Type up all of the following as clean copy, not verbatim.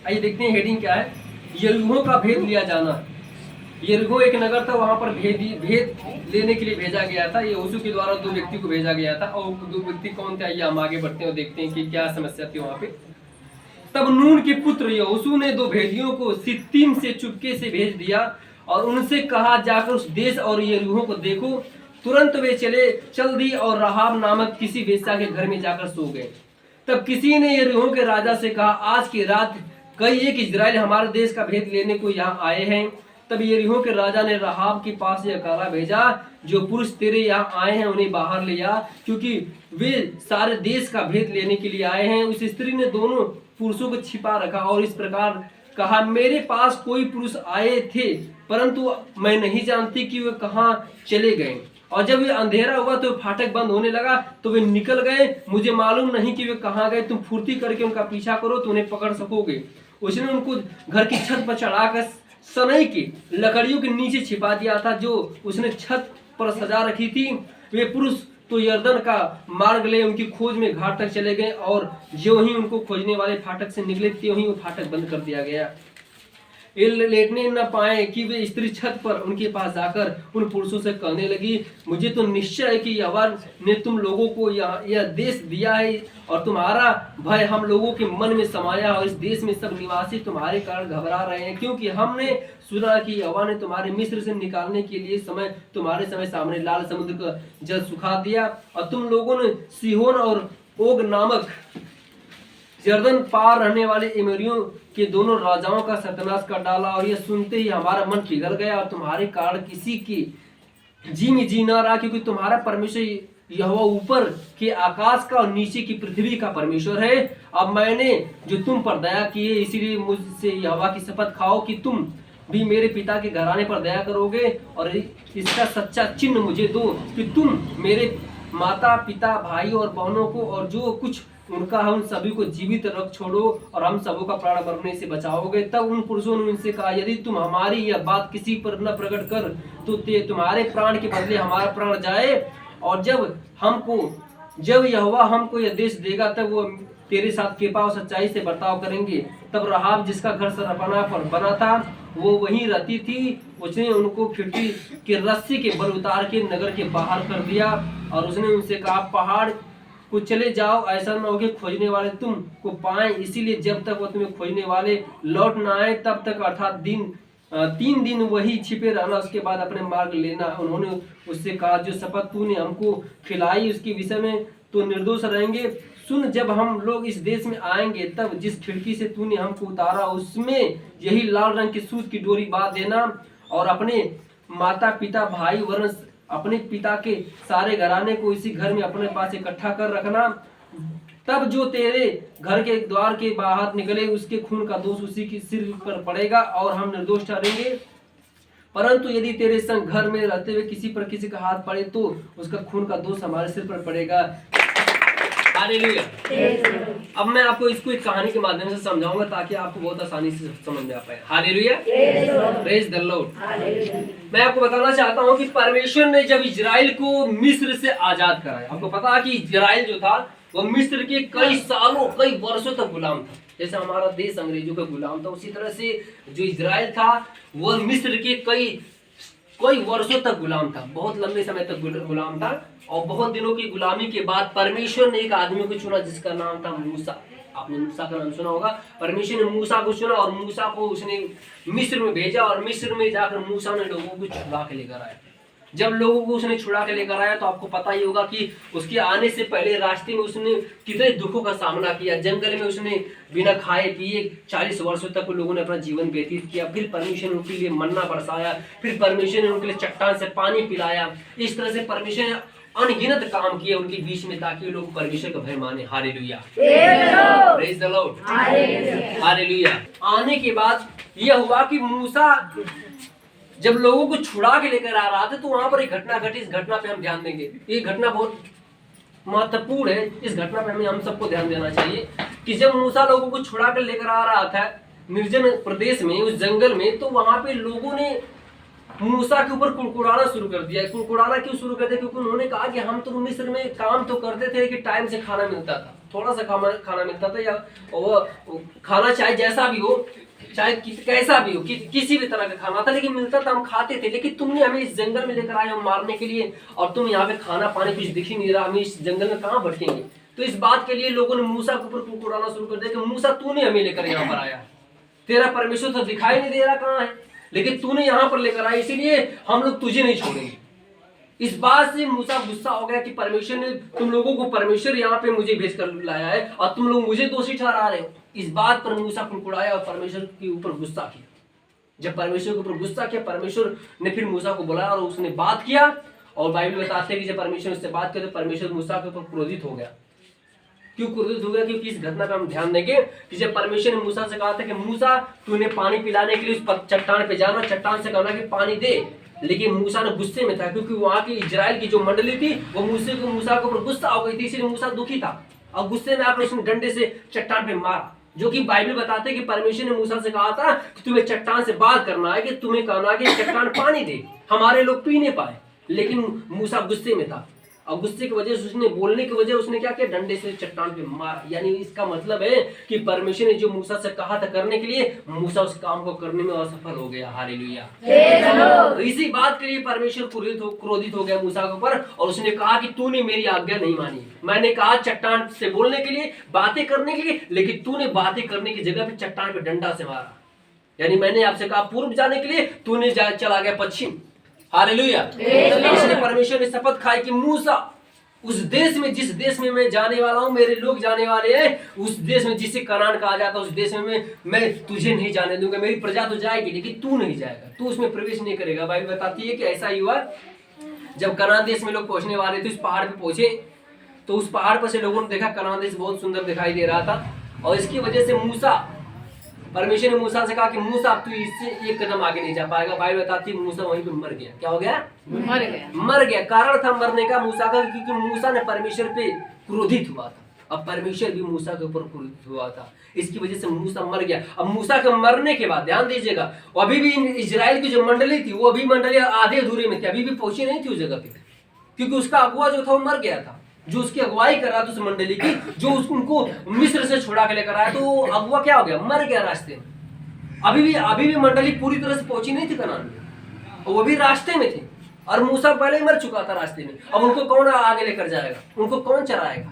आइए देखते हैं हेडिंग क्या है। यरीहो का भेद लिया जाना। यरीहो एक नगर था, वहां पर भेद लेने के लिए भेजा गया था। यहोशू के द्वारा 2 व्यक्ति को भेजा गया था, और 2 व्यक्ति कौन थे आइए हम आगे बढ़ते हैं और देखते हैं कि क्या समस्या थी वहां पे। तब नून के पुत्र यहोशू ने 2 भेदियों को सित्तीम से चुपके से भेज दिया और उनसे कहा, जाकर उस देश और यरीहो को देखो। तुरंत वे चल दी और राहाब नामक किसी वेश्या के घर में जाकर सो गए। तब किसी ने यरीहो के राजा से कहा, आज की रात कई एक इजराइल हमारे देश का भेद लेने को यहाँ आए हैं। तब यरीहो के राजा ने राहाब के पास यह कहला भेजा, जो पुरुष तेरे यहाँ आए हैं उन्हें बाहर ले आ, क्योंकि वे सारे देश का भेद लेने के लिए आए हैं। उस स्त्री ने दोनों पुरुषों को छिपा रखा और इस प्रकार कहा, मेरे पास कोई पुरुष आए थे, परंतु मैं नहीं जानती कि वे कहाँ चले गए। और जब ये अंधेरा हुआ तो फाटक बंद होने लगा, तो वे निकल गए। मुझे मालूम नहीं कि वे कहाँ गए। तुम फुर्ती करके उनका पीछा करो तो उन्हें पकड़ सकोगे। उसने उनको घर की छत पर चढ़ाकर सनई की लकड़ियों के नीचे छिपा दिया था, जो उसने छत पर सजा रखी थी। वे पुरुष तो यरदन का मार्ग ले उनकी खोज में घाट तक चले गए, और ज्यों ही उनको खोजने वाले फाटक से निकले, त्यों ही वो फाटक बंद कर दिया गया। ये लेटने न पाए कि वे स्त्री छत पर उनके पास जाकर उन पुरुषों से कहने लगी, मुझे तो निश्चय है कि यहोवा ने तुम लोगों को यह देश दिया है, और तुम्हारा भय हम लोगों के मन में समाया, और इस देश में सब निवासी तुम्हारे कारण घबरा रहे हैं, क्योंकि हमने सुना कि यहोवा ने तुम्हारे मिस्र से निकालने के लिए तुम्हारे समय सामने लाल समुद्र का जल सुखा दिया, और तुम लोगों ने सीहोन और ओग नामक यरदन पार रहने वाले एमोरियों के दोनों राजाओं का सत्यानाश कर डाला। और यह सुनते ही हमारा मन पिघल गया, और तुम्हारे कारण किसी की जी में जी ना रहा, क्योंकि तुम्हारा परमेश्वर यहोवा ऊपर के आकाश का और नीचे की पृथ्वी का परमेश्वर है। अब मैंने जो तुम पर दया की है, इसीलिए मुझसे यहोवा की शपथ खाओ कि तुम भी मेरे पिता के घराने पर दया करोगे, और इसका सच्चा चिन्ह मुझे दो कि तुम मेरे माता पिता भाई और बहनों को और जो कुछ उनका है उन सभी को जीवित रख छोड़ो, और हम सबों का प्राण मरने से बचाओगे। तब उन पुरुषों ने उनसे कहा, यदि तुम हमारी यह बात किसी पर न प्रकट कर तो तुम्हारे प्राण के बदले हमारा प्राण जाए। और जब यहोवा हमको यह देश देगा, तब वो तेरे साथ कृपा और सच्चाई से बर्ताव करेंगे। तब राहाब जिसका घर सरपना पर बना था, वो वहीं रहती थी। उसने उनको खिड़की के रस्सी के बल उतार के नगर के बाहर कर दिया, और उसने उनसे कहा, पहाड़ को चले जाओ, ऐसा न हो कि खोजने वाले तुमको पाएं। इसीलिए जब तक वो तुम्हें खोजने वाले लौट न आए, तब तक अर्थात 3 दिन वही छिपे रहना, उसके बाद अपने मार्ग लेना। उन्होंने उससे कहा, जो शपथ तूने हमको खिलाई उसके विषय में तो निर्दोष रहेंगे। सुन, जब हम लोग इस देश में आएंगे, तब जिस खिड़की से तूने हमको उतारा उसमें यही लाल रंग की सूत की डोरी बांध देना, और अपने माता पिता भाई वर्ण अपने पिता के सारे घराने को इसी घर में अपने पास इकट्ठा कर रखना। तब जो तेरे घर के द्वार के बाहर निकले, उसके खून का दोष उसी के सिर पर पड़ेगा, और हम निर्दोष ठहरेंगे। परंतु यदि तेरे संग घर में रहते हुए किसी का हाथ पड़े, तो उसका खून का दोष हमारे सिर पर पड़ेगा। हालेलुया। अब मैं आपको इसको एक कहानी के माध्यम से समझाऊंगा, ताकि आपको बहुत आसानी से समझ में आ पाए। Hallelujah, praise the Lord. मैं आपको बताना चाहता हूं कि परमेश्वर ने जब इजराइल को मिस्र से आजाद कराया, आपको पता है कि इजराइल जो था वो मिस्र के कई सालों कई वर्षों तक गुलाम था। जैसे हमारा देश अंग्रेजों का गुलाम था, उसी तरह से जो इजराइल था वो मिस्र के कई वर्षों तक गुलाम था, बहुत लंबे समय तक गुलाम था। और बहुत दिनों की गुलामी के बाद परमेश्वर ने एक आदमी को चुना, जिसका नाम था मूसा। आपने मूसा का नाम सुना होगा। परमेश्वर ने मूसा को चुना, और मूसा को उसने मिस्र में भेजा, और मिस्र में जाकर मूसा ने लोगों को छुड़ा के लेकर आया। जब लोगों को उसने छुड़ा के लेकर आया, तो आपको पता ही होगा कि उसके आने से पहले रास्ते में उसने कितने दुखों का सामना किया। जंगल में उसने बिना खाए पिए 40 वर्षों तक लोगों ने अपना जीवन व्यतीत किया। फिर परमेश्वर ने उनके लिए मन्ना बरसाया, फिर परमेश्वर ने उनके लिए चट्टान से पानी पिलाया। इस तरह से परमेश्वर ने अनगिनत काम किए उनके बीच में, ताकि लोग परमेश्वर का भय माने। Hallelujah, praise the Lord, hallelujah. आने के बाद यह हुआ कि मूसा जब लोगों को छुड़ा के लेकर आ रहा था, तो वहां पर एक घटना घटी। इस घटना पे हम ध्यान देंगे। ये घटना बहुत महत्वपूर्ण है। इस घटना पे हम सबको ध्यान देना चाहिए कि जब मूसा लोगों को छुड़ा कर लेकर आ रहा था निर्जन प्रदेश में, उस जंगल में, तो वहां पे लोगों ने मूसा के ऊपर कुड़कुड़ाना शुरू कर दिया। कुड़कुड़ाना क्यों शुरू कर दिया? क्योंकि उन्होंने कहा कि हम तो मिस्र में काम तो करते थे कि टाइम से खाना मिलता था, थोड़ा सा खाना मिलता था, या वो खाना चाहे जैसा भी हो, चाहे कैसा भी हो, किसी भी तरह का खाना था, लेकिन मिलता था, हम खाते थे। लेकिन तुमने हमें इस जंगल में लेकर आए हो मारने के लिए, और तुम यहाँ पे खाना पानी कुछ दिख ही नहीं रहा, हम इस जंगल में कहाँ भटकेंगे। तो इस बात के लिए लोगों ने मूसा के ऊपर कुड़कुड़ाना शुरू कर दिया कि मूसा तूने हमें लेकर यहाँ पर आया, तेरा परमेश्वर तो दिखाई नहीं दे रहा कहाँ है, लेकिन तूने यहाँ पर लेकर आया, इसीलिए हम लोग तुझे नहीं छोड़ेंगे। इस बात से मूसा गुस्सा हो गया कि परमेश्वर ने, तुम लोगों को परमेश्वर यहाँ पे मुझे भेज कर लाया है और तुम लोग मुझे दोषी ठहरा रहे हो। इस बात पर मूसा कुड़कुड़ाया और परमेश्वर के ऊपर गुस्सा किया। जब परमेश्वर के ऊपर गुस्सा किया, परमेश्वर ने फिर मूसा को बुलाया और उसने बात किया। और बाइबल बताते हैं कि जब परमेश्वर उससे बात किया तो परमेश्वर मूसा के ऊपर क्रोधित हो गया। क्यों क्रोधित हो गया? क्योंकि इस घटना पे हम ध्यान देंगे कि जब परमेश्वर ने मूसा से कहा था कि मूसा तूने पानी पिलाने के लिए उस चट्टान पे जाना, चट्टान से कहना कि पानी दे, लेकिन मूसा ने गुस्से में था, क्योंकि वहां की इजराइल की जो मंडली थी वो मूसा के ऊपर गुस्सा हो गई थी, इसलिए मूसा दुखी था और गुस्से में आकर उसने डंडे से चट्टान पे मारा। जो कि बाइबल बताते हैं कि परमेश्वर ने मूसा से कहा था कि तुम्हें चट्टान से बात करना है, कि तुम्हें कहना है कि चट्टान पानी दे, हमारे लोग पी नहीं पाए। लेकिन मूसा गुस्से में था और गुस्से की वजह से उसने बोलने की वजह उसने क्या किया, डंडे से चट्टान पे मारा। यानी इसका मतलब है कि परमेश्वर ने जो मूसा से कहा था करने के लिए, मूसा उस काम को करने में असफल हो गया। हालेलुया। तो इसी बात के लिए परमेश्वर क्रोधित हो गया मूसा के ऊपर और उसने कहा कि तूने मेरी आज्ञा नहीं मानी। मैंने कहा चट्टान से बोलने के लिए, बातें करने के लिए, लेकिन तूने बातें करने की जगह पे चट्टान पे डंडा से मारा। यानी मैंने आपसे कहा पूर्व जाने के लिए, तूने चला गया पश्चिम। हालेलुया। इसलिए परमेश्वर ने शपथ खाई कि मूसा, उस देश में, जिस देश में मैं जाने वाला हूं, मेरे लोग जाने वाले हैं, उस देश में जिसे कनान कहा जाता है, उस देश में मैं तुझे नहीं जाने दूंगा। मेरी प्रजा तो जाएगी लेकिन तू नहीं जाएगा, तू उसमें प्रवेश नहीं करेगा। बाइबल बताती है कि ऐसा ही हुआ। जब कनान देश में लोग पहुंचने वाले थे, उस पहाड़ पे पहुंचे तो उस पहाड़ पर से लोगों ने देखा कनान देश बहुत सुंदर दिखाई दे रहा था, और इसकी वजह से मूसा, परमेश्वर ने मूसा से कहा कि मूसा अब तू इससे एक कदम आगे नहीं जा पाएगा। बाइबल बताती है मूसा वहीं पे मर गया। क्या हो गया? मर गया। कारण था मरने का मूसा का, क्योंकि मूसा ने परमेश्वर पे क्रोधित हुआ था। अब परमेश्वर भी मूसा के ऊपर क्रोधित हुआ था, इसकी वजह से मूसा मर गया। अब मूसा के मरने के बाद ध्यान दीजिएगा, अभी भी इजराइल की जो मंडली थी, वो अभी मंडली आधे अधूरे में थी, अभी भी पहुंची नहीं थी उस जगह पे, क्योंकि उसका अगुआ जो था वो मर गया था, जो उसकी अगुवाई कर रहा था उस मंडली की, जो उनको मिस्र से छुड़ा के लेकर आया, तो अगुआ क्या हो गया? मर गया रास्ते में। अभी भी मंडली पूरी तरह से पहुंची नहीं थी कनान में, वो भी रास्ते में थी, और मूसा पहले ही मर चुका था रास्ते में। अब उनको कौन आगे लेकर जाएगा? उनको कौन चलाएगा?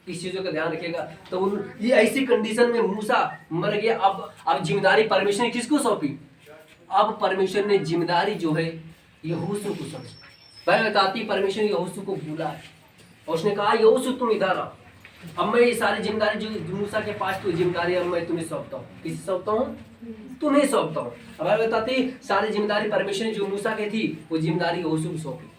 इस चीजों का ध्यान रखिएगा। तो ये ऐसी कंडीशन में मूसा मर गया। अब जिम्मेदारी परमेश्वर ने किसको सौंपी? अब परमेश्वर ने जिम्मेदारी जो है यहोशू को सौंपी। बाइबल बताती है परमेश्वर ने यहोशू को बुलाया और उसने कहा यहोशू तुम इधर आओ, अब मैं ये सारी जिम्मेदारी जो मूसा के पास तो जिम्मेदारी अब मैं तुम्हें सौंपता हूँ। किसे सौंपता हूँ? तुम्हें सौंपता हूँ। अब बाइबल बताती है सारी जिम्मेदारी परमेश्वर ने जो मूसा की थी वो जिम्मेदारी यहोशू को सौंपी।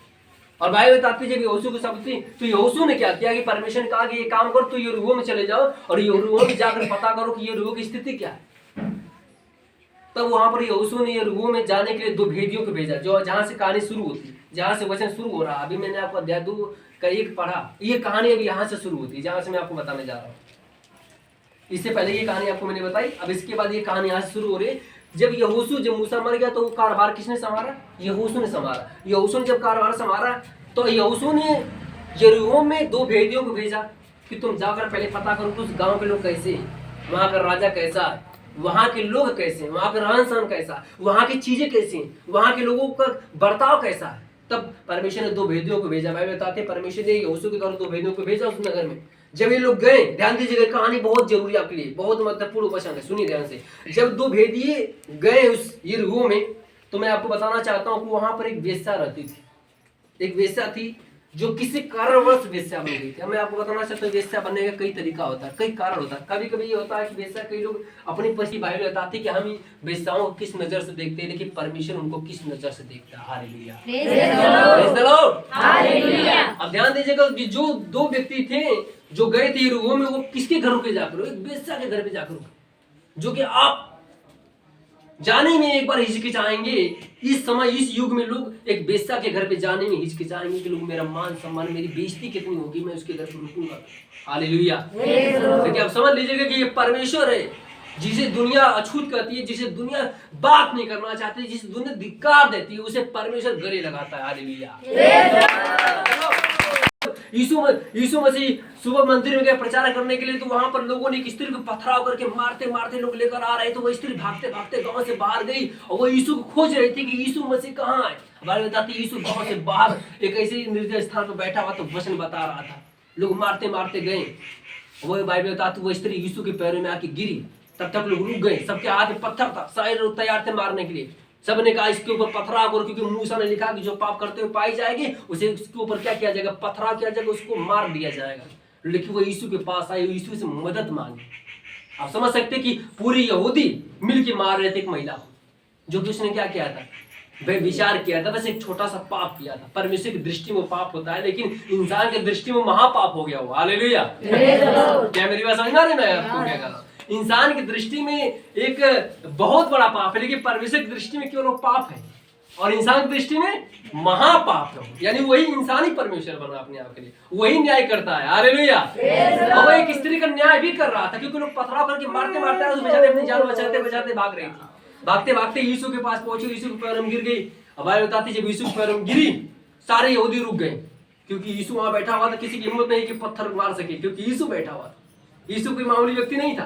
और बाइबल बताती है जब यहोशू को सौंपी तो यहोशू ने क्या किया कि परमेश्वर ने कहा कि ये काम करो, तो यरीहो में चले जाओ और यरीहो में जाकर पता करो कि यरीहो की स्थिति क्या है। तब वहां पर यहोशू ने यरीहो में जाने के लिए 2 भेदियों को भेजा, जो जहां से कहानी शुरू होती, जहां से वचन शुरू हो रहा। अभी मैंने आपको अध्याय 2 का 1 पढ़ा, ये कहानी अभी यहाँ से शुरू होती है जहां से मैं आपको बताने जा रहा हूँ। इससे पहले ये कहानी आपको मैंने बताई, अब इसके बाद ये कहानी यहाँ से शुरू हो रही है। जब मूसा मर गया तो वो कारोबार किसने संभाला? यहोशू ने संभाला। यहोशू ने जब कारोबार संभाला तो यहोशू ने यरीहो में 2 भेदियों को भेजा कि तुम जाकर पहले पता करो उस गांव के लोग कैसे हैं, वहां का राजा कैसा है, वहां के लोग कैसे हैं, वहां का रहन सहन कैसा, वहां की चीजें कैसी हैं, वहां के लोगों का बर्ताव कैसा है। तब परमेश्वर ने 2 भेदियों को भेजा। भाई बताते परमेश्वर ने यहोशू के द्वारा 2 भेदियों को भेजा उस नगर में। जब ये लोग गए, ध्यान दीजिएगा कहानी बहुत जरूरी आपके लिए, बहुत महत्वपूर्ण वचन है, सुनिए ध्यान से। जब 2 भेदिए गए उस यरीहो में तो मैं आपको बताना चाहता हूं कि वहां पर एक वेश्या रहती थी। एक वेश्या थी जो किसी कारणवश वेश्या बन गई थी। मैं आपको बताना चाहता हूँ वेश्या बनने का कई तरीका होता है, कई कारण होता है। कभी कभी ये होता है कि वेश्या, कई लोग अपनी पति बाइबल बताती कि हम वेश्याओं को किस नजर से देखते हैं, लेकिन परमेश्वर उनको किस नजर से देखता है। Hallelujah, praise the Lord, hallelujah. अब ध्यान दीजिएगा कि जो 2 व्यक्ति थे जो गए थे यरीहो में, वो किसके घर पे जाकर? एक वेश्या के घर पे जाकर, जो कि आप जाने में एक बार हिचकिचाएंगे। इस समय इस युग में लोग एक वेश्या के घर पे जाने में हिचकिचाएंगे कि लोग मेरा मान सम्मान, मेरी बेइज्जती कितनी होगी, मैं उसके घर पे रुकूंगा। हालेलुया। लेकिन आप समझ लीजिएगा कि ये परमेश्वर है जिसे दुनिया अछूत कहती है, जिसे दुनिया बात नहीं करना चाहती, जिसे दुनिया धिक्कार देती है, उसे परमेश्वर गले लगाता है। हालेलुया। यीशु मसीह सुबह मंदिर में गए प्रचार करने के लिए, तो वहां पर लोगों ने एक स्त्री को पथराव करके मारते मारते लोग लेकर आ रहे, तो वो स्त्री भागते भागते गांव से बाहर गई और वो यीशु को खोज रही थी कि यीशु मसीह कहाँ है। बाइबल बताती है यीशु गांव से बाहर एक ऐसे निर्जन स्थान पर बैठा हुआ, तो वचन बता रहा था। लोग मारते मारते गए, वो बाइबल बताती वो स्त्री यीशु के पैरों में आके गिरी। तब तक लोग रुक गए, सबके हाथ में पत्थर था, शायद लोग तैयार थे मारने के लिए। सबने कहा इसके ऊपर पथराव करो, क्योंकि मूसा ने लिखा कि जो पाप करते हुए पाई जाएगी उसे उसके ऊपर क्या किया जाएगा, पथराव किया जाएगा, उसको मार दिया जाएगा। लेकिन वो यीशु के पास आई, यीशु से मदद मांगी। आप समझ सकते कि पूरी यहूदी मिलके मार रहे थे एक महिला को, जो कि उसने क्या किया था, वे विचार किया था, बस एक छोटा सा पाप किया था। परमेश्वर की दृष्टि में पाप होता है, लेकिन इंसान की दृष्टि में महापाप हो गया वो। हालेलुया। क्या मेरी बात समझ में आ रही है? मैं आपको क्या कह रहा हूं, इंसान की दृष्टि में एक बहुत बड़ा पाप है, लेकिन परमेश्वर की दृष्टि में केवल पाप है, और इंसान की दृष्टि में महापाप है। यानी वही इंसान ही परमेश्वर बना अपने आप के लिए, वही न्याय करता है। हालेलुया। और वो एक स्त्री का न्याय भी कर रहा था, क्योंकि लोग पथराव करके मारते मारते उस बेचारे अपनी जान बचाते बचाते भाग रही थी। भागते भागते यीशु के पास पहुंचे, यीशु के पैरों में गिर गई। अब बाइबल बताती जब यीशु के पैरों में गिरी, सारे यहूदी रुक गए, क्योंकि यीशु वहां बैठा हुआ था। किसी की हिम्मत नहीं कि पत्थर मार सके, क्योंकि यीशु बैठा हुआ था। यीशु कोई मामूली व्यक्ति नहीं था।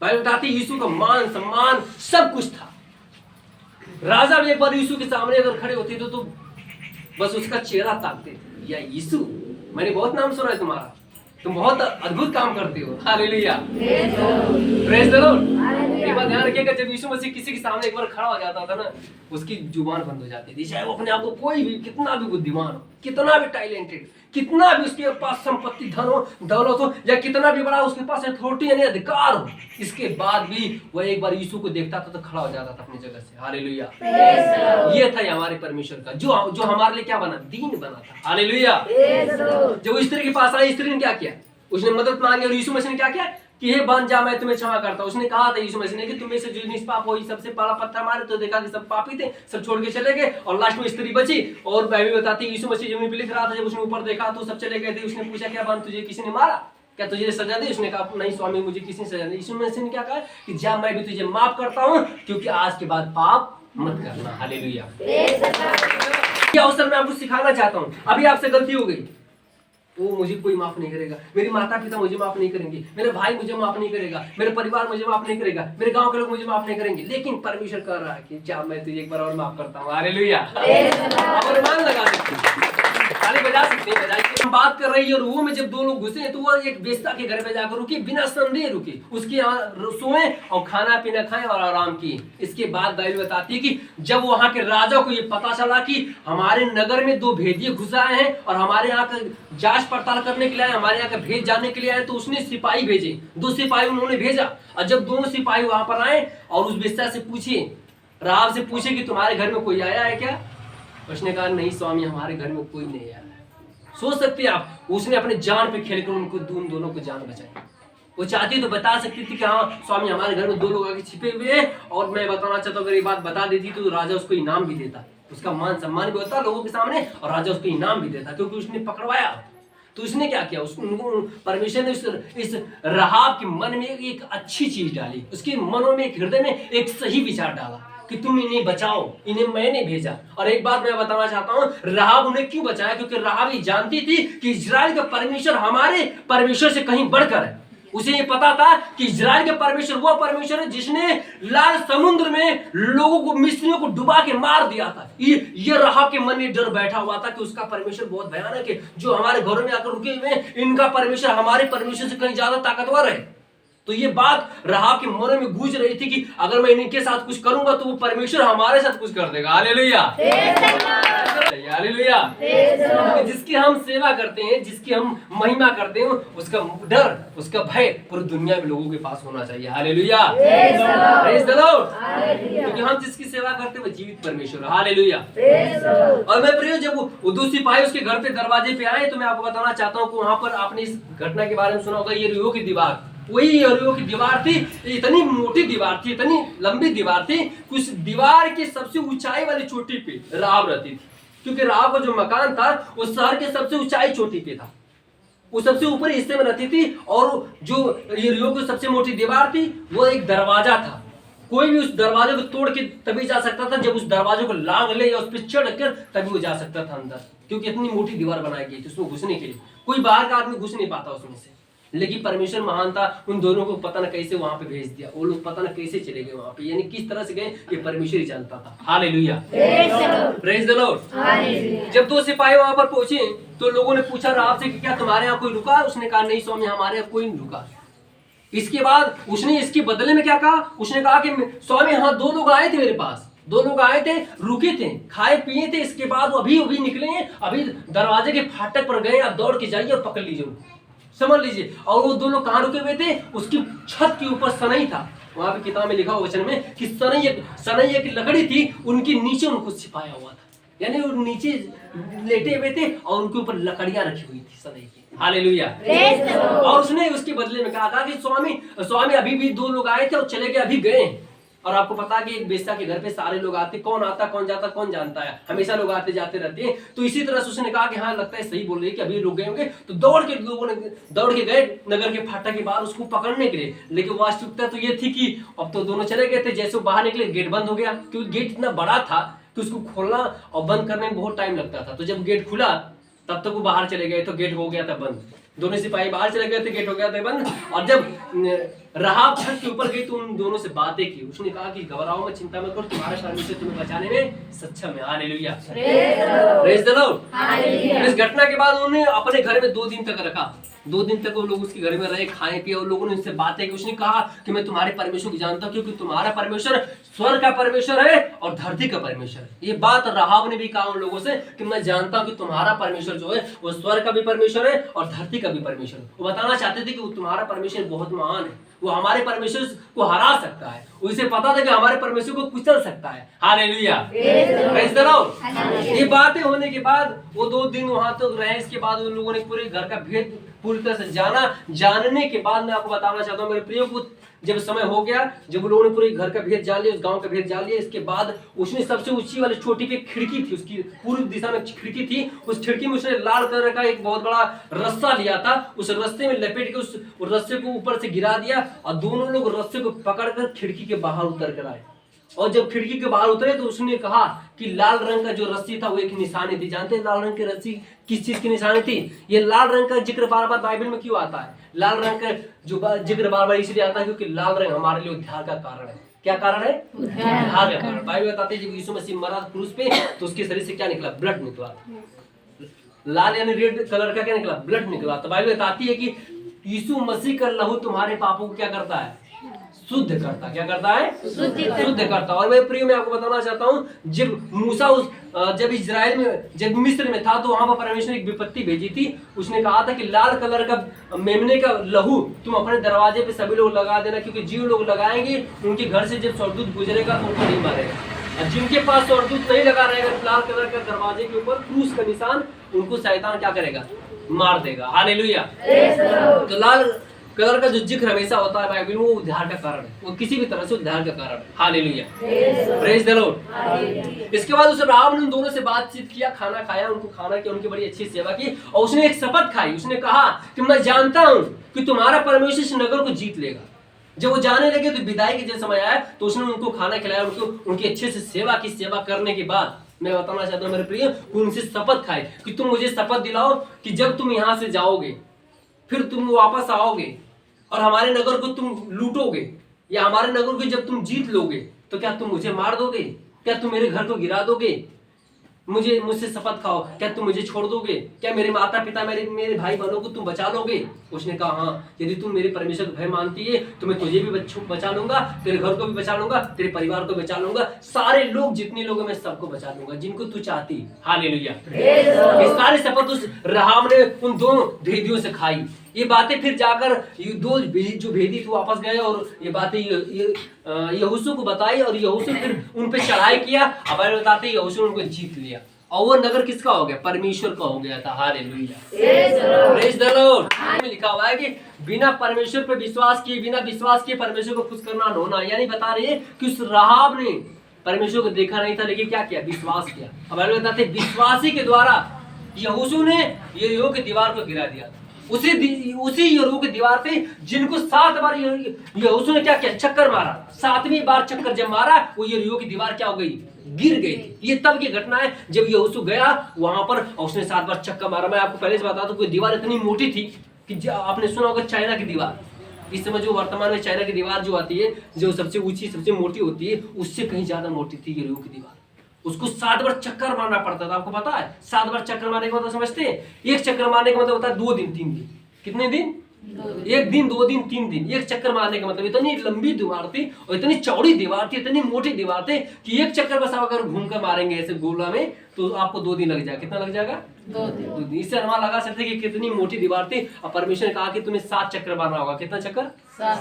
बाइबल बताती यीशु का मान सम्मान सब कुछ था। राजा भी एक बार यीशु के सामने अगर खड़े होते तो बस उसका चेहरा ताकते थे, या यीशु मैंने बहुत नाम सुना है तुम्हारा, तुम बहुत अद्भुत काम करते हो। हालेलुया। Praise the Lord. एक बात ध्यान रखिएगा, जब यीशु मसीह किसी के सामने एक बार खड़ा हो जाता था ना, उसकी जुबान बंद हो जाती थी, चाहे वो अपने आप को कोई भी कितना भी बुद्धिमान हो, कितना भी टैलेंटेड, कितना भी उसके पास संपत्ति धन हो दौलत हो, या कितना भी बड़ा उसके पास अथॉरिटी यानी अधिकार हो, इसके बाद भी वह एक बार यीशु को देखता था तो खड़ा हो जाता था अपनी जगह से। हालेलुया। ये था हमारे परमेश्वर का, जो हमारे लिए क्या बना, दीन बना था। हालेलुया। जब वो स्त्री के पास आई, स्त्री ने क्या किया, उसने मदद मांगी, और यीशु मसीह ने क्या किया कि हे बन जा, मैं तुम्हें क्षमा करता हूं। उसने कहा था यीशु मसीह ने कि तुम्हें से जो निष्पाप हो, सबसे पहला पत्थर मारे तो देखा कि सब पापी थे, सब छोड़ के चले गए, और लास्ट में स्त्री बची। और बाइबल बताती है यीशु मसीह जमीन पे लिख रहा था, जब उसने ऊपर देखा तो सब चले गए थे। उसने पूछा क्या बन, तुझे किसी ने मारा क्या, तुझे सजा दी? उसने कहा नहीं स्वामी, मुझे किसी ने सजा दी। यीशु मसीह ने क्या कहा कि जा मैं भी तुझे माफ करता हूं, क्योंकि आज के बाद पाप मत करना। हालेलुया। क्या अवसर मैं आपको सिखाना चाहता हूं, अभी आपसे गलती हो गई, वो मुझे कोई माफ नहीं करेगा, मेरे माता पिता मुझे माफ नहीं करेंगे, मेरे भाई मुझे माफ नहीं करेगा, मेरे परिवार मुझे माफ नहीं करेगा, मेरे गांव के लोग मुझे माफ नहीं करेंगे, लेकिन परमेश्वर कह रहा है कि जा मैं तुझे एक बार और माफ करता हूँ। हालेलुया। और मान लगा सकते हैं, ताली बजा सकते हैं, बजाइए। हम बात कर रही है, और वो में जब दो लोग घुसे तो वो एक बेस्ता के घर पे जाकर रुकी, बिना संदेह रुकी, उसके यहाँ सोए और खाना पीना खाए और आराम किए। इसके बाद बाइबल बताती है कि जब वहां के राजा को ये पता चला कि हमारे नगर में दो भेदिए घुस आए हैं और हमारे यहाँ का जांच पड़ताल करने के लिए आए, हमारे यहाँ का भेद जानने के लिए आए, तो उसने सिपाही भेजे, 2 सिपाही उन्होंने भेजा। और जब दोनों सिपाही वहां पर आए और उस बेस्ता से पूछे, राव से पूछे कि तुम्हारे घर में कोई आया है क्या? उसने कहा नहीं स्वामी, हमारे घर में कोई नहीं आया। सोच सकते हैं आप, उसने अपने जान पे खेलकर उनको दोनों को जान बचाई। वो चाहती तो बता सकती थी कि हाँ स्वामी हमारे घर में 2 लोग आके छिपे हुए हैं, और मैं बताना चाहता हूँ, अगर ये बात बता देती तो राजा उसको इनाम भी देता, उसका मान सम्मान भी होता लोगों के सामने, और राजा उसको इनाम भी देता, क्योंकि उसने पकड़वाया। तो उसने क्या किया, उसको परमेश्वर ने इस राहाब के मन में एक अच्छी चीज डाली, उसके मनों में, एक हृदय में एक सही विचार डाला कि तुम इन्हें बचाओ, इन्हें मैंने भेजा। और एक बात मैं बताना चाहता हूँ, राहाब उन्हें क्यों बचाया, क्योंकि राहाब ये जानती थी कि इजराइल का परमेश्वर हमारे परमेश्वर से कहीं बढ़कर है। उसे ये पता था कि इजराइल के परमेश्वर वो परमेश्वर है जिसने लाल समुद्र में लोगों को, मिस्रियों को डुबा के मार दिया था। ये राहाब के मन में डर बैठा हुआ था कि उसका परमेश्वर बहुत भयानक है, जो हमारे घरों में आकर रुके हुए हैं, इनका परमेश्वर हमारे परमेश्वर से कहीं ज्यादा ताकतवर है। तो ये बात राहाब के मन में गूंज रही थी कि अगर मैं इनके साथ कुछ करूंगा तो वो परमेश्वर हमारे साथ कुछ कर देगा। हालेलुया। हालेलुया। जिसकी हम सेवा करते हैं, जिसकी हम महिमा करते हैं, उसका डर, उसका भय पूरी दुनिया में लोगों के पास होना चाहिए। हालेलुया। Praise the Lord. क्योंकि हम जिसकी सेवा करते हैं वो जीवित परमेश्वर। हालेलुया। और मैं प्रिय, जब वो 2 सिपाही उसके घर पे दरवाजे पे आए, तो मैं आपको बताना चाहता हूँ कि वहां पर आपने इस घटना के बारे में सुना होगा, ये रियो की दीवार, वही यरीहो की दीवार थी। इतनी मोटी दीवार थी, इतनी लंबी दीवार थी, कुछ दीवार की सबसे ऊंचाई वाली चोटी पे राहाब रहती थी, क्योंकि राहाब का जो मकान था वो शहर के सबसे ऊंचाई चोटी पे था, वो सबसे ऊपरी हिस्से में रहती थी। और जो यरीहो की सबसे मोटी दीवार थी वो एक दरवाजा था, कोई भी उस दरवाजे को तोड़ के तभी जा सकता था जब उस दरवाजे को लांग ले या उस पर चढ़ कर तभी वो जा सकता था अंदर, क्योंकि इतनी मोटी दीवार बनाई गई थी उसमें घुसने के लिए। कोई बाहर का आदमी घुस नहीं पाता उसमें से। लेकिन परमेश्वर महान था, उन दोनों को पता न कैसे वहां पे भेज दिया। वो लोग पता न कैसे चले गए वहां पे, यानी किस तरह से गए ये परमेश्वर ही जानता था। Hallelujah, praise the Lord. जब दो सिपाही वहां पर पहुंचे तो लोगों ने पूछा राहब से कि क्या तुम्हारे यहाँ कोई रुका? उसने कहा नहीं स्वामी, हमारे यहाँ कोई नहीं रुका। इसके बाद उसने इसके बदले में क्या कहा? उसने कहा कि स्वामी हाँ, 2 लोग आए थे मेरे पास, 2 लोग आए थे, रुके थे, खाए पिए थे, इसके बाद वो अभी निकले हैं, अभी दरवाजे के फाटक पर गए, आप दौड़ के जाइए और पकड़ लीजिए उनको, समझ लीजिए। और वो 2 लोग कहाँ रुके हुए थे? उसकी छत के ऊपर सनई था। वहां पे किताब में लिखा हुआ वचन में कि सनई एक लकड़ी थी, उनके नीचे उनको छिपाया हुआ था, यानी वो नीचे लेटे हुए थे और उनके ऊपर लकड़ियां रखी हुई थी सनई की। हालेलुया। और उसने उसके बदले में कहा कि स्वामी अभी भी 2 लोग आए थे और चले गए, अभी गए। और आपको पता है कि एक बेश्या के घर पे सारे लोग आते, कौन आता कौन जाता कौन जानता है, हमेशा लोग आते जाते रहते हैं। तो इसी तरह से उसने कहा कि हाँ लगता है सही बोल रही है कि अभी रुक गए होंगे। तो लोगों ने दौड़ के गए नगर के फाटक के बाहर उसको पकड़ने के लिए। लेकिन वास्तविकता तो ये थी कि अब तो दोनों चले गए थे। जैसे वो बाहर निकले गेट बंद हो गया, क्योंकि गेट इतना बड़ा था कि उसको खोलना और बंद करने में बहुत टाइम लगता था। तो जब गेट खुला तब तक वो बाहर चले गए तो गेट हो गया था बंद। दोनों सिपाही बाहर चले गए थे, गेट हो गया था बंद। और जब राहब छत के ऊपर गई तो उन दोनों से बातें की। उसने कहा कि घबराओ मत, चिंता मत करो, तुम्हारा परमेश्वर तुम्हें बचाने में सक्षम है। Hallelujah, praise the Lord. इस घटना के बाद उन्होंने अपने घर में 2 दिन तक रखा। 2 दिन तक वो लोग उसके घर में रहे, खाए पिए। और लोगों ने उनसे बातें की। उसने कहा कि मैं तुम्हारे परमेश्वर को जानता हूँ, क्योंकि तुम्हारा परमेश्वर स्वर्ग का परमेश्वर है और धरती का परमेश्वर है। ये बात राहब ने भी कहा उन लोगों से कि मैं जानता हूँ कि तुम्हारा परमेश्वर जो है वो स्वर्ग का भी परमेश्वर है और धरती का भी परमेश्वर है। वो बताना चाहते थे कि वो तुम्हारा परमेश्वर बहुत महान है, वो हमारे परमेश्वर को हरा सकता है। उसे पता था कि हमारे परमेश्वर को कुचल सकता है। Hallelujah, praise the Lord. ये बातें होने के बाद वो 2 दिन वहां तक रहे। इसके बाद उन लोगों ने पूरे घर का भेद पूरी तरह से जानने के बाद मैं आपको बताना चाहता हूँ मेरे प्रियो को, जब समय हो गया, जब उन लोगों ने पूरे घर का भेद जान लिया, उस गांव का भेद जान लिया, इसके बाद उसने सबसे ऊंची वाली छोटी पे खिड़की थी, उसकी पूर्व दिशा में खिड़की थी। उस खिड़की में उसने लाल कलर का एक बहुत बड़ा रस्सा लिया था। उस रस्से में लपेट के उस रस्से को ऊपर से गिरा दिया और दोनों लोग रस्से को पकड़कर खिड़की के बाहर उतर कर आए। और जब खिड़की के बाहर उतरे तो उसने कहा कि लाल रंग का जो रस्सी था वो एक निशानी थी। जानते हैं लाल रंग की रस्सी किस चीज की निशानी थी? ये लाल रंग का जिक्र बार बार बाइबल में क्यों आता है? लाल रंग का जो जिक्र बार बार इसलिए आता है क्योंकि लाल रंग हमारे लिए उद्धार का कारण है। क्या कारण है? उद्धार का कारण। बाइबल बताते हैं जब यीशु मसीह मरा क्रूस पे तो उसके शरीर से क्या निकला? ब्लड निकला। लाल यानी रेड कलर का क्या निकला? ब्लड निकला। तो बाइबल बताती है कि यीशु मसीह का लहू तुम्हारे पापों को क्या करता है? शुद्ध करता। क्या करता है? शुद्ध करता। और मैं प्रिय मैं आपको बताना चाहता हूँ, जब मूसा जब इजराइल में जब मिस्र में था तो वहां पर परमेश्वर ने एक विपत्ति भेजी थी। उसने कहा था कि लाल कलर का मेमने का लहू तुम अपने दरवाजे पे सभी लोग लगा देना, क्योंकि जो लोग लगाएंगे उनके घर से जब स्वर्गदूत गुजरेगा तो उनको नहीं मारेगा। और जिनके पास स्वर्गदूत नहीं लगा रहेगा लाल कलर का दरवाजे के ऊपर क्रूस का निशान, उनको शैतान क्या करेगा? मार देगा। हालेलुया। तो लाल कलर का जो जिक्र हमेशा होता है बाइबल में वो उद्धार का कारण है, वो किसी भी तरह से उद्धार का कारण है। Hallelujah, praise the Lord. इसके बाद उस राहब ने उन दोनों से बातचीत किया, खाना खाया, उनको खाना किया, उनकी बड़ी अच्छी सेवा की और उसने एक शपथ खाई। उसने कहा कि मैं जानता हूं कि तुम्हारा परमेश्वर इस नगर को जीत लेगा। जब वो जाने लगे तो विदाई के जब समय आया तो उसने उनको खाना खिलाया, उनकी अच्छे से सेवा की। सेवा करने के बाद मैं बताना चाहता हूँ मेरे प्रिय, उनसे शपथ खाई कि तुम मुझे शपथ दिलाओ कि जब तुम यहाँ से जाओगे फिर तुम वापस आओगे और हमारे नगर को तुम लूटोगे या हमारे नगर को जब तुम जीत लोगे तो क्या तुम मुझे मार दोगे? क्या तुम मेरे घर को गिरा दोगे? मुझसे शपथ खाओ, क्या तुम मुझे छोड़ दोगे? क्या मेरे माता पिता मेरे भाई बहनों को तुम बचा लोगे? उसने कहा हाँ, यदि तुम मेरे परमेश्वर को भय मानती है तो मैं तुझे भी बचा लूंगा, तेरे घर को भी बचा लूंगा, तेरे परिवार को बचा लूंगा, सारे लोग जितने लोग मैं सबको बचा लूंगा जिनको तू चाहती। हालेलुया। ये सारी शपथ उस राहब ने उन 2 भेदियों से खाई। ये बातें फिर जाकर 2 जो भेदी थे वापस गए और ये बातें यहोशू को बताई और यहोशू फिर उन पे चढ़ाई किया। अब बताते यहोशू ने उनको जीत लिया और वो नगर किसका हो गया? परमेश्वर का हो गया था। Hallelujah, praise the Lord. में लिखा हुआ है कि बिना परमेश्वर पे विश्वास किए, बिना विश्वास किए परमेश्वर को खुश करना होना, यानी बता रही है कि उस राहब ने परमेश्वर को देखा नहीं था लेकिन क्या किया? विश्वास किया। अब बताते विश्वासी के द्वारा यहोशू ने यरीहो की दीवार को गिरा दिया। उसी यरीहो की दीवार पे जिनको 7 बार यहोशू ने क्या किया, चक्कर मारा। 7वीं बार चक्कर जब मारा वो यरीहो की दीवार क्या हो गई, गिर गई थी। ये तब की घटना है जब यहोशू गया वहां पर और उसने 7 बार चक्कर मारा। मैं आपको पहले से बता दूं कोई दीवार इतनी मोटी थी कि आपने सुना होगा चाइना की दीवार, इस समय जो वर्तमान में चाइना की दीवार जो आती है, जो सबसे ऊंची सबसे मोटी होती है, उससे कहीं ज्यादा मोटी थी यरीहो की दीवार। उसको 7 बार चक्कर मारना पड़ता था। आपको पता है 7 बार चक्कर मारने का मतलब समझते हैं? एक चक्कर मारने का मतलब होता है 2 दिन 3 दिन। कितने दिन? 1 दिन 2 दिन 3 दिन। एक चक्कर मारने का मतलब इतनी लंबी दीवार थी और इतनी चौड़ी दीवार थी, इतनी मोटी दीवार थी कि एक चक्कर बस आप अगर घूमकर मारेंगे ऐसे गोला में तो आपको 2 दिन लग जाएगा। कितना लग जाएगा? 2 दिन। इससे अनुमान लगा सकते कि कितनी मोटी दीवार थी। और परमेश्वर ने कहा कि तुम्हें 7 चक्कर मारना होगा। कितना चक्कर? 7।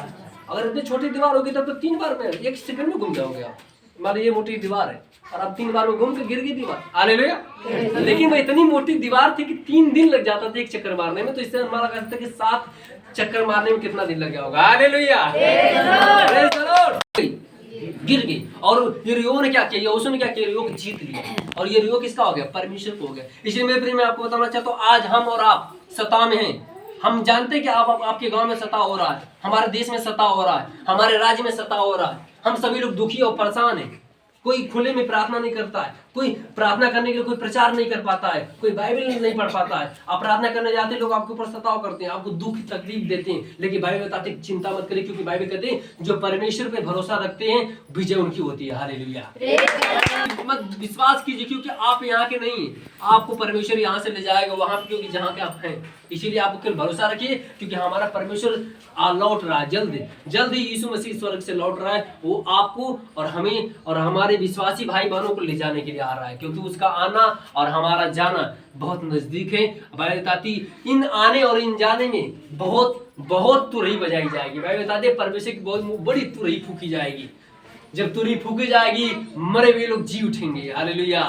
अगर इतनी छोटी दीवार होगी तब तो 3 बार में 1 सेकंड में घूम जाओगे आप। मान ये मोटी दीवार है और अब 3 बार में घूम के गिर गई दीवार। हालेलुया। लेकिन वो इतनी मोटी दीवार थी कि 3 दिन लग जाता था एक चक्कर मारने में। तो इससे अनुमान लगा सकते कि 7 चक्कर मारने में कितना दिन लग गया होगा। हालेलुया। गिर गई। और यरीहो ने क्या किया, यहोशू ने क्या किया, यरीहो को जीत लिया। और यरीहो किसका हो गया? परमेश्वर को हो गया। इसलिए मेरे प्रिय मैं आपको बताना चाहता हूँ, आज हम और आप सता में हैं। हम जानते हैं कि आपके गांव में सता हो रहा है, हमारे देश में सता हो रहा है, हमारे राज्य में सता हो रहा है। हम सभी लोग दुखी और परेशान हैं। कोई खुले में प्रार्थना नहीं करता है, कोई प्रार्थना करने के लिए कोई प्रचार नहीं कर पाता है, कोई बाइबल नहीं पढ़ पाता है। आप प्रार्थना करने जाते हैं, लोग आपके ऊपर सताव करते हैं, आपको दुख तकलीफ देते हैं। लेकिन बाइबल बताते हैं चिंता मत करिए, क्योंकि बाइबल कहते हैं जो परमेश्वर पे भरोसा रखते हैं विजय उनकी होती है। हालेलुया। मत विश्वास कीजिए, क्योंकि आप यहाँ के नहीं, आपको परमेश्वर यहाँ से ले जाएगा वहां पे, क्योंकि जहाँ पे आप हैं। इसीलिए आप केवल भरोसा रखिए, क्योंकि हमारा परमेश्वर लौट रहा है जल्द ही। यीशु मसीह स्वर्ग से लौट रहा है। वो आपको और हमें और हमारे विश्वासी भाई बहनों को ले जाने के लिए आ रहा है, क्योंकि उसका आना और हमारा जाना बहुत नजदीक है। बाइबल बताती इन आने और इन जाने में बहुत तुरही बजाई जाएगी। बाइबल बताते परमेश्वर की बहुत बड़ी तुरही फूकी जाएगी। जब तुरही फूकी जाएगी मरे हुए लोग जी उठेंगे। हालेलुया।